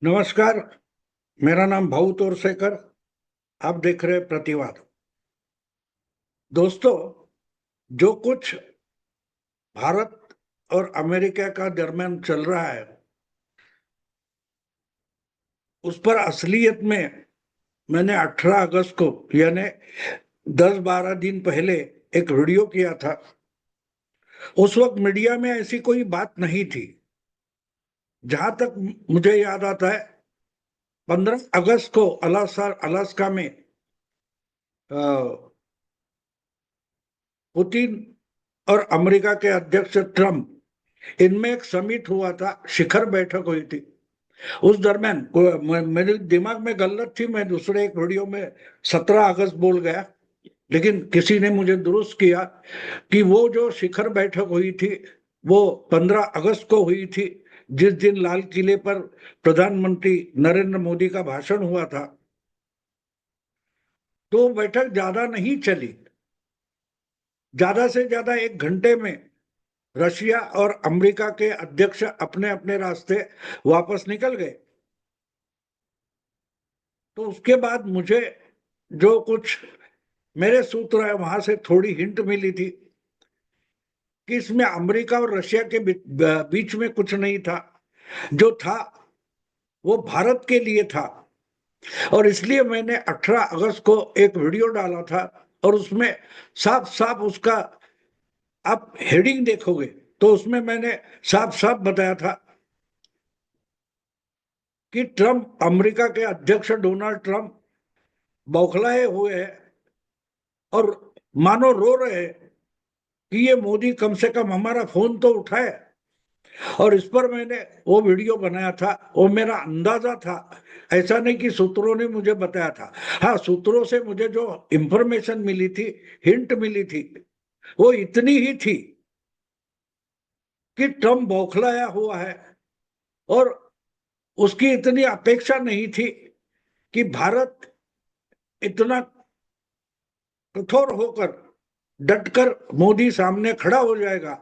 नमस्कार। मेरा नाम भाऊ तोरसेकर। आप देख रहे हैं प्रतिवाद। दोस्तों, जो कुछ भारत और अमेरिका का दरमियान चल रहा है, उस पर असलियत में मैंने 18 अगस्त को यानी 10-12 दिन पहले एक वीडियो किया था। उस वक्त मीडिया में ऐसी कोई बात नहीं थी। जहां तक मुझे याद आता है, 15 अगस्त को अलास्का में अ, पुतिन और अमेरिका के अध्यक्ष ट्रम्प, इनमें एक समिट हुआ था, शिखर बैठक हुई थी। उस दरमियान मेरे दिमाग में गलत थी, मैं दूसरे एक वीडियो में 17 अगस्त बोल गया, लेकिन किसी ने मुझे दुरुस्त किया कि वो जो शिखर बैठक हुई थी वो 15 अगस्त को हुई थी, जिस दिन लाल किले पर प्रधानमंत्री नरेंद्र मोदी का भाषण हुआ था। तो बैठक ज्यादा नहीं चली, ज्यादा से ज्यादा 1 घंटे में रशिया और अमेरिका के अध्यक्ष अपने अपने रास्ते वापस निकल गए। तो उसके बाद मुझे जो कुछ मेरे सूत्र है वहां से थोड़ी हिंट मिली थी कि इसमें अमेरिका और रशिया के बीच में कुछ नहीं था। जो था वो भारत के लिए था। और इसलिए मैंने 18 अगस्त को एक वीडियो डाला था, और उसमें साफ साफ उसका, आप हेडिंग देखोगे तो उसमें मैंने साफ साफ बताया था कि ट्रम्प, अमेरिका के अध्यक्ष डोनाल्ड ट्रम्प बौखलाए हुए हैं और मानो रो रहे हैं कि ये मोदी कम से कम हमारा फोन तो उठाए। और इस पर मैंने वो वीडियो बनाया था। वो मेरा अंदाजा था, ऐसा नहीं कि सूत्रों ने मुझे बताया था। हाँ, सूत्रों से मुझे जो इंफॉर्मेशन मिली थी, हिंट मिली थी, वो इतनी ही थी कि ट्रम्प बौखलाया हुआ है, और उसकी इतनी अपेक्षा नहीं थी कि भारत इतना कठोर होकर, डटकर मोदी सामने खड़ा हो जाएगा।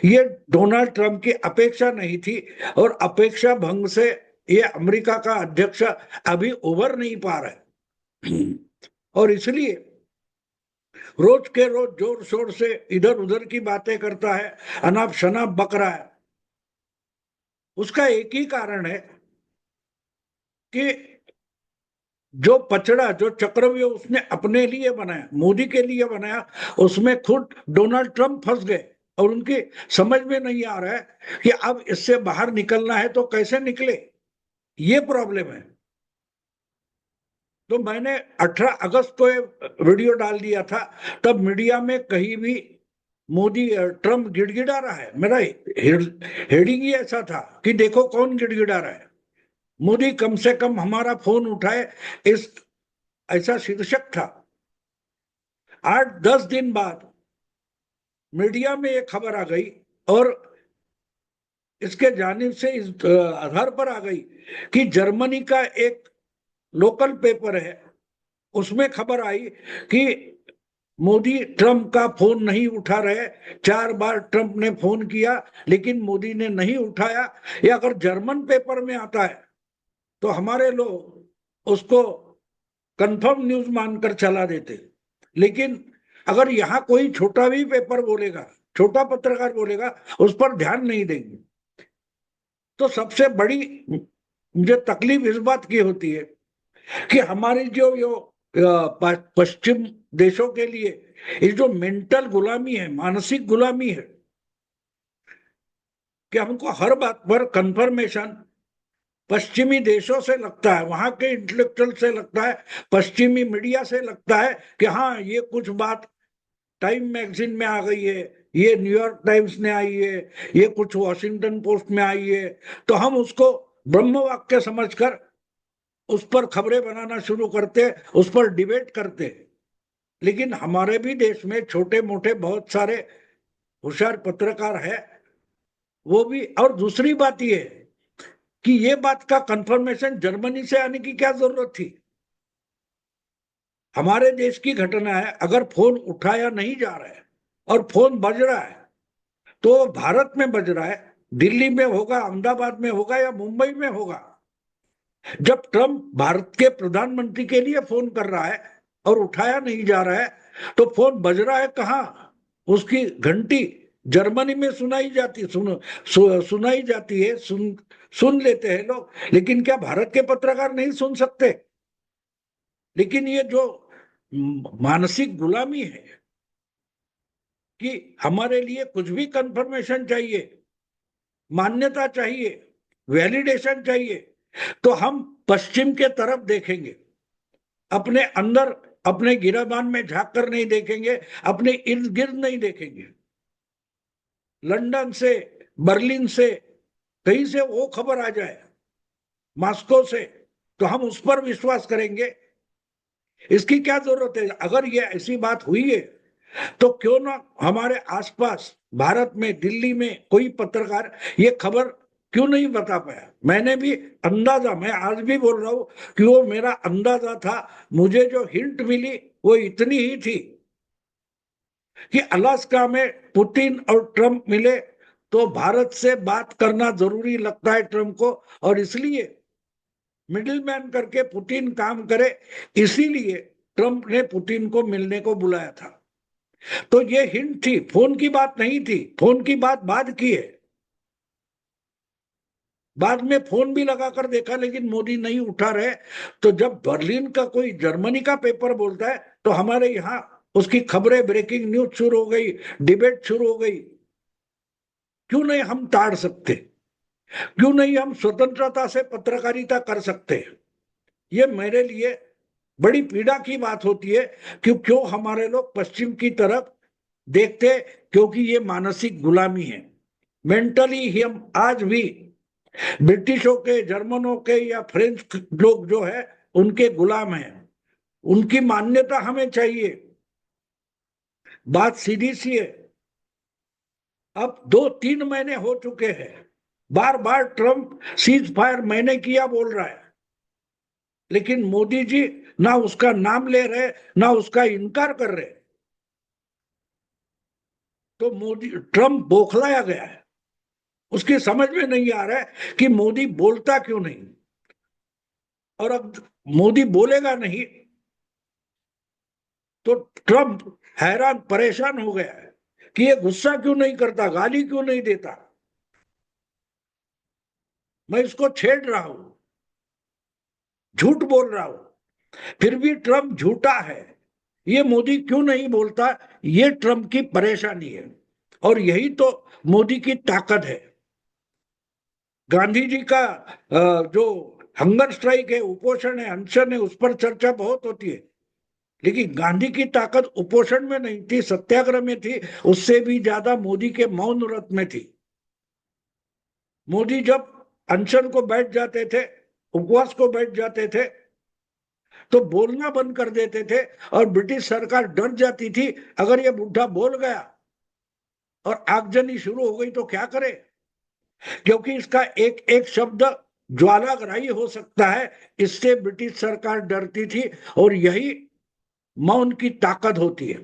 ये डोनाल्ड ट्रंप की अपेक्षा नहीं थी, और अपेक्षा भंग से ये अमेरिका का अध्यक्ष अभी उभर नहीं पा रहा है। और इसलिए रोज के रोज जोर शोर से इधर उधर की बातें करता है, अनाप शनाप बक रहा है। उसका एक ही कारण है कि जो पचड़ा, जो चक्रव्यूह उसने अपने लिए बनाया, मोदी के लिए बनाया, उसमें खुद डोनाल्ड ट्रंप फंस गए। और उनकी समझ में नहीं आ रहा है कि अब इससे बाहर निकलना है तो कैसे निकले। ये प्रॉब्लम है। तो मैंने 18 अगस्त को वीडियो डाल दिया था। तब मीडिया में कहीं भी मोदी, ट्रंप गिड़गिड़ा रहा है, मेरा हेडिंग ही ऐसा था कि देखो कौन गिड़गिड़ा रहा है, मोदी कम से कम हमारा फोन उठाए, इस ऐसा शीर्षक था। 8-10 दिन बाद मीडिया में एक खबर आ गई, और इसके जानिब से इस आधार पर आ गई कि जर्मनी का एक लोकल पेपर है, उसमें खबर आई कि मोदी ट्रंप का फोन नहीं उठा रहे। 4 बार ट्रंप ने फोन किया, लेकिन मोदी ने नहीं उठाया। या अगर जर्मन पेपर में आता है तो हमारे लोग उसको कंफर्म न्यूज मानकर चला देते। लेकिन अगर यहाँ कोई छोटा भी पेपर बोलेगा, छोटा पत्रकार बोलेगा, उस पर ध्यान नहीं देंगे। तो सबसे बड़ी मुझे तकलीफ इस बात की होती है कि हमारी जो पश्चिम देशों के लिए ये जो मेंटल गुलामी है, मानसिक गुलामी है, कि हमको हर बात पर कंफर्मेशन पश्चिमी देशों से लगता है, वहां के इंटेलेक्चुअल से लगता है, पश्चिमी मीडिया से लगता है कि हाँ, ये कुछ बात टाइम मैगजीन में आ गई है, ये न्यूयॉर्क टाइम्स में आई है, ये कुछ वॉशिंगटन पोस्ट में आई है, तो हम उसको ब्रह्म वाक्य समझकर उस पर खबरें बनाना शुरू करते, उस पर डिबेट करते। लेकिन हमारे भी देश में छोटे मोटे बहुत सारे होशियार पत्रकार है, वो भी। और दूसरी बात ये है कि ये बात का कंफर्मेशन जर्मनी से आने की क्या जरूरत थी। हमारे देश की घटना है, अगर फोन उठाया नहीं जा रहा है और फोन बज रहा है, तो भारत में बज रहा है, दिल्ली में होगा, अहमदाबाद में होगा या मुंबई में होगा, जब ट्रम्प भारत के प्रधानमंत्री के लिए फोन कर रहा है और उठाया नहीं जा रहा है, तो फोन बज रहा है कहाँ? उसकी घंटी जर्मनी में सुनाई जाती है, सुन लेते हैं लोग, लेकिन क्या भारत के पत्रकार नहीं सुन सकते? लेकिन ये जो मानसिक गुलामी है कि हमारे लिए कुछ भी कंफर्मेशन चाहिए, मान्यता चाहिए, वैलिडेशन चाहिए, तो हम पश्चिम के तरफ देखेंगे, अपने अंदर अपने गिरेबान में झांक कर नहीं देखेंगे, अपने इर्द गिर्द नहीं देखेंगे। लंदन से, बर्लिन से, कहीं से वो खबर आ जाए, मॉस्को से, तो हम उस पर विश्वास करेंगे। इसकी क्या जरूरत है? अगर ये ऐसी बात हुई है तो क्यों ना हमारे आसपास भारत में, दिल्ली में कोई पत्रकार ये खबर क्यों नहीं बता पाया? मैंने भी अंदाजा, मैं आज भी बोल रहा हूं कि वो मेरा अंदाजा था। मुझे जो हिंट मिली वो इतनी ही थी कि अलास्का में पुतिन और ट्रंप मिले तो भारत से बात करना जरूरी लगता है ट्रंप को, और इसलिए मिडिलमैन करके पुतिन काम करे, इसीलिए ट्रंप ने पुतिन को मिलने को बुलाया था। तो ये हिंट थी, फोन की बात नहीं थी। फोन की बात बाद की है, बाद में फोन भी लगाकर देखा लेकिन मोदी नहीं उठा रहे। तो जब बर्लिन का कोई जर्मनी का पेपर बोलता है तो हमारे यहाँ उसकी खबरें, ब्रेकिंग न्यूज शुरू हो गई, डिबेट शुरू हो गई। क्यों नहीं हम ताड़ सकते? क्यों नहीं हम स्वतंत्रता से पत्रकारिता कर सकते? ये मेरे लिए बड़ी पीड़ा की बात होती है कि क्यों हमारे लोग पश्चिम की तरफ देखते, क्योंकि ये मानसिक गुलामी है। मेंटली ही हम आज भी ब्रिटिशों के, जर्मनों के या फ्रेंच लोग जो है उनके गुलाम हैं। उनकी मान्यता हमें चाहिए। बात सीधी सी है। अब 2-3 महीने हो चुके हैं, बार बार ट्रंप सीज फायर मैंने किया बोल रहा है, लेकिन मोदी जी ना उसका नाम ले रहे, ना उसका इनकार कर रहे। तो मोदी, ट्रंप बौखलाया गया है। उसकी समझ में नहीं आ रहा है कि मोदी बोलता क्यों नहीं। और अब मोदी बोलेगा नहीं तो ट्रंप हैरान परेशान हो गया है कि ये गुस्सा क्यों नहीं करता, गाली क्यों नहीं देता। मैं इसको छेड़ रहा हूं, झूठ बोल रहा हूं, फिर भी ट्रंप झूठा है। ये मोदी क्यों नहीं बोलता, ये ट्रंप की परेशानी है। और यही तो मोदी की ताकत है। गांधी जी का जो हंगर स्ट्राइक है, उपोषण है, अनशन है, उस पर चर्चा बहुत होती है, लेकिन गांधी की ताकत उपोषण में नहीं थी, सत्याग्रह में थी। उससे भी ज्यादा मोदी के मौन व्रत में थी। मोदी जब अनशन को बैठ जाते थे, उपवास को बैठ जाते थे, तो बोलना बंद कर देते थे और ब्रिटिश सरकार डर जाती थी, अगर ये बुढ़ा बोल गया और आगजनी शुरू हो गई तो क्या करे, क्योंकि इसका एक एक शब्द ज्वालाग्राही हो सकता है। इससे ब्रिटिश सरकार डरती थी, और यही मौन की ताकत होती है।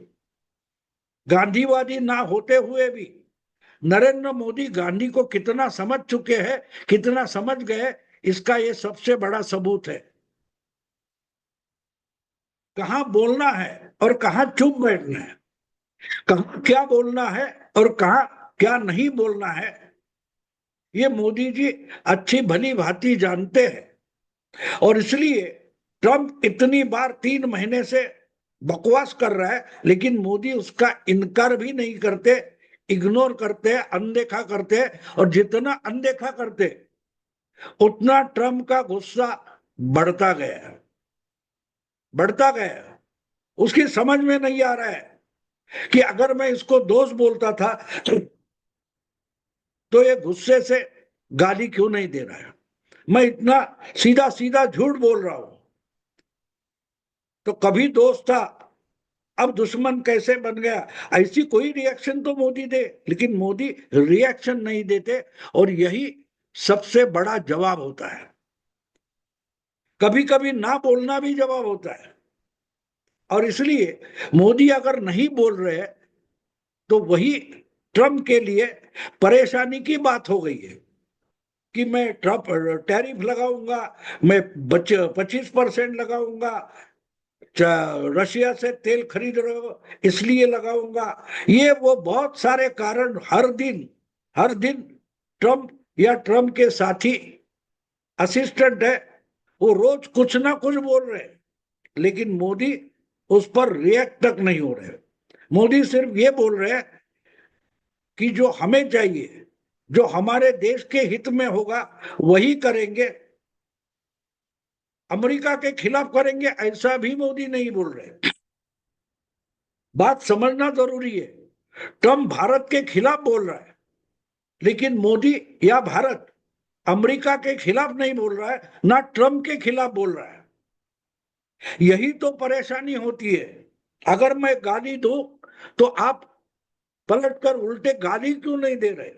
गांधीवादी ना होते हुए भी नरेंद्र मोदी गांधी को कितना समझ चुके हैं, कितना समझ गए, इसका ये सबसे बड़ा सबूत है। कहां बोलना है और कहां चुप बैठना है, कहां क्या बोलना है और कहां क्या नहीं बोलना है, ये मोदी जी अच्छी भली भांति जानते हैं। और इसलिए ट्रंप इतनी बार 3 महीने से बकवास कर रहा है, लेकिन मोदी उसका इनकार भी नहीं करते, इग्नोर करते, अनदेखा करते। और जितना अनदेखा करते उतना ट्रंप का गुस्सा बढ़ता गया, बढ़ता गया। उसकी समझ में नहीं आ रहा है कि अगर मैं इसको दोस्त बोलता था तो ये गुस्से से गाली क्यों नहीं दे रहा है। मैं इतना सीधा सीधा झूठ बोल रहा हूं, तो कभी दोस्त था, अब दुश्मन कैसे बन गया। ऐसी कोई रिएक्शन तो मोदी दे, लेकिन मोदी रिएक्शन नहीं देते, और यही सबसे बड़ा जवाब होता है। कभी कभी ना बोलना भी जवाब होता है। और इसलिए मोदी अगर नहीं बोल रहे तो वही ट्रंप के लिए परेशानी की बात हो गई है। कि मैं टैरिफ लगाऊंगा, मैं 25% लगाऊंगा, रशिया से तेल खरीद रहे हो इसलिए लगाऊंगा। ये वो बहुत सारे कारण हर दिन ट्रम्प या ट्रम्प के साथी असिस्टेंट है, वो रोज कुछ ना कुछ बोल रहे हैं, लेकिन मोदी उस पर रिएक्ट तक नहीं हो रहे। मोदी सिर्फ ये बोल रहे हैं कि जो हमें चाहिए, जो हमारे देश के हित में होगा वही करेंगे, अमेरिका के खिलाफ करेंगे ऐसा भी मोदी नहीं बोल रहे। बात समझना जरूरी है। ट्रम्प भारत के खिलाफ बोल रहा है, लेकिन मोदी या भारत अमेरिका के खिलाफ नहीं बोल रहा है, ना ट्रम्प के खिलाफ बोल रहा है। यही तो परेशानी होती है। अगर मैं गाली दूं तो आप पलटकर उल्टे गाली क्यों नहीं दे रहे?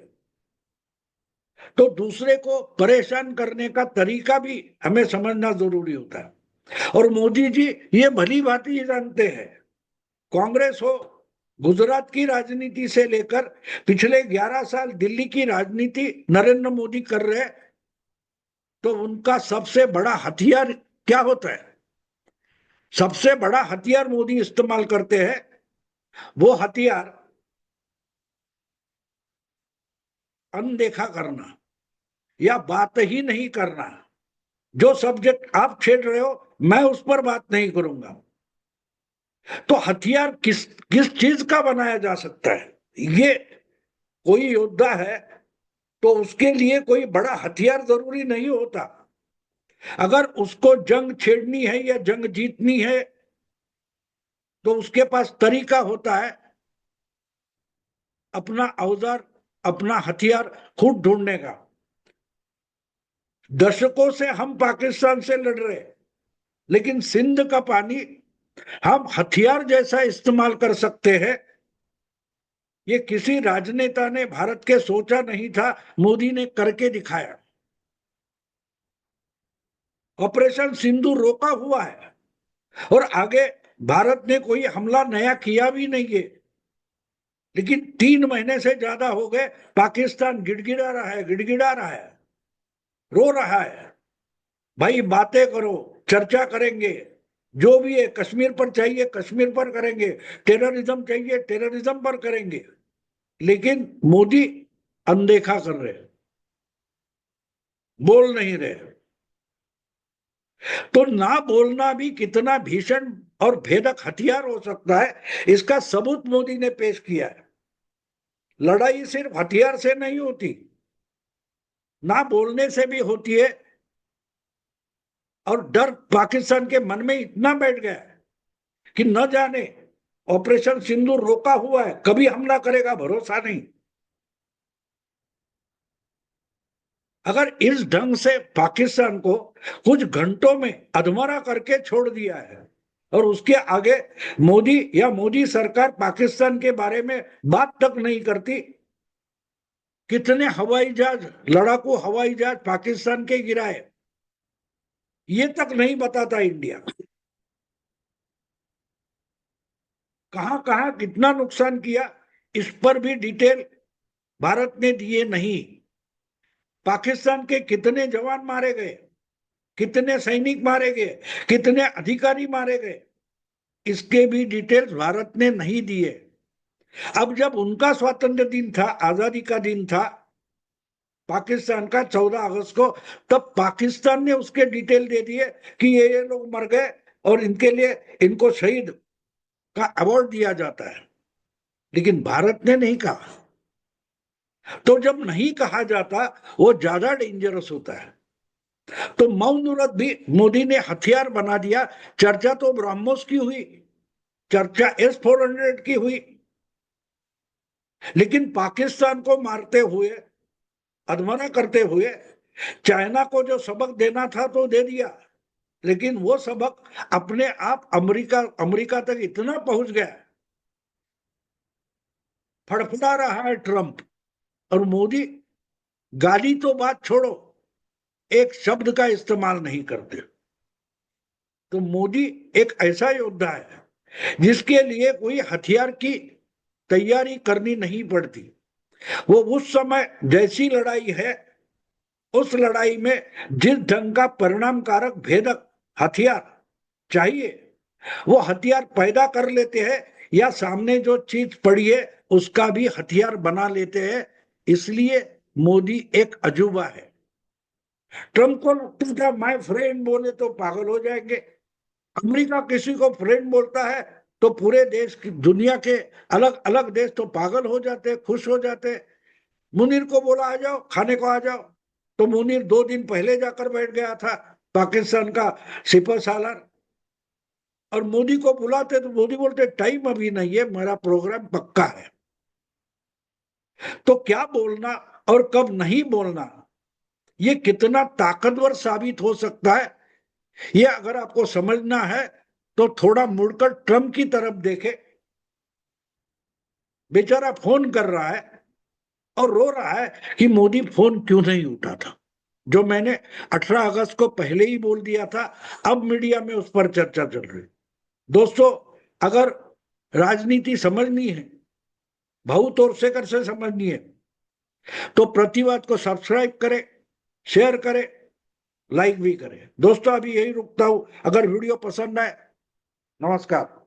तो दूसरे को परेशान करने का तरीका भी हमें समझना जरूरी होता है। और मोदी जी ये भली भांति जानते हैं, कांग्रेस हो, गुजरात की राजनीति से लेकर पिछले 11 साल दिल्ली की राजनीति नरेंद्र मोदी कर रहे, तो उनका सबसे बड़ा हथियार क्या होता है? सबसे बड़ा हथियार मोदी इस्तेमाल करते हैं, वो हथियार अनदेखा करना या बात ही नहीं करना। जो सब्जेक्ट आप छेड़ रहे हो मैं उस पर बात नहीं करूंगा। तो हथियार किस किस चीज का बनाया जा सकता है? ये कोई योद्धा है तो उसके लिए कोई बड़ा हथियार जरूरी नहीं होता। अगर उसको जंग छेड़नी है या जंग जीतनी है तो उसके पास तरीका होता है अपना औजार, अपना हथियार खुद ढूंढने का। दशकों से हम पाकिस्तान से लड़ रहे, लेकिन सिंध का पानी हम हथियार जैसा इस्तेमाल कर सकते हैं, ये किसी राजनेता ने भारत के सोचा नहीं था, मोदी ने करके दिखाया। ऑपरेशन सिंदूर रोका हुआ है और आगे भारत ने कोई हमला नया किया भी नहीं है, लेकिन 3 महीने से ज्यादा हो गए पाकिस्तान गिड़गिड़ा रहा है, रो रहा है। भाई बातें करो, चर्चा करेंगे, जो भी है कश्मीर पर चाहिए कश्मीर पर करेंगे, टेररिज्म चाहिए टेररिज्म पर करेंगे, लेकिन मोदी अनदेखा कर रहे, बोल नहीं रहे। तो ना बोलना भी कितना भीषण और भेदक हथियार हो सकता है, इसका सबूत मोदी ने पेश किया है। लड़ाई सिर्फ हथियार से नहीं होती, ना बोलने से भी होती है। और डर पाकिस्तान के मन में इतना बैठ गया है कि न जाने ऑपरेशन सिंदूर रोका हुआ है, कभी हमला करेगा भरोसा नहीं। अगर इस ढंग से पाकिस्तान को कुछ घंटों में अधमरा करके छोड़ दिया है और उसके आगे मोदी या मोदी सरकार पाकिस्तान के बारे में बात तक नहीं करती, कितने हवाई जहाज, लड़ाकू हवाई जहाज पाकिस्तान के गिराए ये तक नहीं बताता इंडिया, कहां कहां कितना नुकसान किया इस पर भी डिटेल भारत ने दिए नहीं। पाकिस्तान के कितने जवान मारे गए, कितने सैनिक मारे गए, कितने अधिकारी मारे गए, इसके भी डिटेल्स भारत ने नहीं दिए। अब जब उनका स्वतंत्र दिन था, आजादी का दिन था पाकिस्तान का 14 अगस्त को, तब पाकिस्तान ने उसके डिटेल दे दिए कि ये लोग मर गए और इनके लिए इनको शहीद का अवार्ड दिया जाता है, लेकिन भारत ने नहीं कहा। तो जब नहीं कहा जाता वो ज्यादा डेंजरस होता है। तो मौन व्रत भी मोदी ने हथियार बना दिया। चर्चा तो ब्रह्मोस की हुई, चर्चा S-400 की हुई, लेकिन पाकिस्तान को मारते हुए, अधमरा करते हुए चाइना को जो सबक देना था तो दे दिया, लेकिन वो सबक अपने आप अमेरिका अमेरिका तक इतना पहुंच गया, फड़फड़ा रहा है ट्रंप। और मोदी गाली तो बात छोड़ो, एक शब्द का इस्तेमाल नहीं करते। तो मोदी एक ऐसा योद्धा है जिसके लिए कोई हथियार की तैयारी करनी नहीं पड़ती। वो उस समय जैसी लड़ाई है उस लड़ाई में जिस ढंग का परिणामकारक भेदक हथियार चाहिए वो हथियार पैदा कर लेते हैं, या सामने जो चीज पड़ी है उसका भी हथियार बना लेते हैं। इसलिए मोदी एक अजूबा है। ट्रंप को लगता था माय फ्रेंड बोले तो पागल हो जाएंगे। अमेरिका किसी को फ्रेंड बोलता है तो पूरे देश की दुनिया के अलग अलग देश तो पागल हो जाते, खुश हो जाते। मुनीर को बोला आ जाओ खाने को आ जाओ, तो मुनीर 2 दिन पहले जाकर बैठ गया था, पाकिस्तान का सिपह सालार। और मोदी को बुलाते तो मोदी बोलते टाइम अभी नहीं है, मेरा प्रोग्राम पक्का है। तो क्या बोलना और कब नहीं बोलना, ये कितना ताकतवर साबित हो सकता है, ये अगर आपको समझना है तो थोड़ा मुड़कर ट्रंप की तरफ देखे। बेचारा फोन कर रहा है और रो रहा है कि मोदी फोन क्यों नहीं उठाता, जो मैंने 18 अगस्त को पहले ही बोल दिया था। अब मीडिया में उस पर चर्चा चल रही। दोस्तों, अगर राजनीति समझनी है, भाऊ तौर से समझनी है, तो प्रतिवाद को सब्सक्राइब करें, शेयर करें, लाइक भी करें। दोस्तों, अभी यही रुकता हूं। अगर वीडियो पसंद आए, नमस्कार।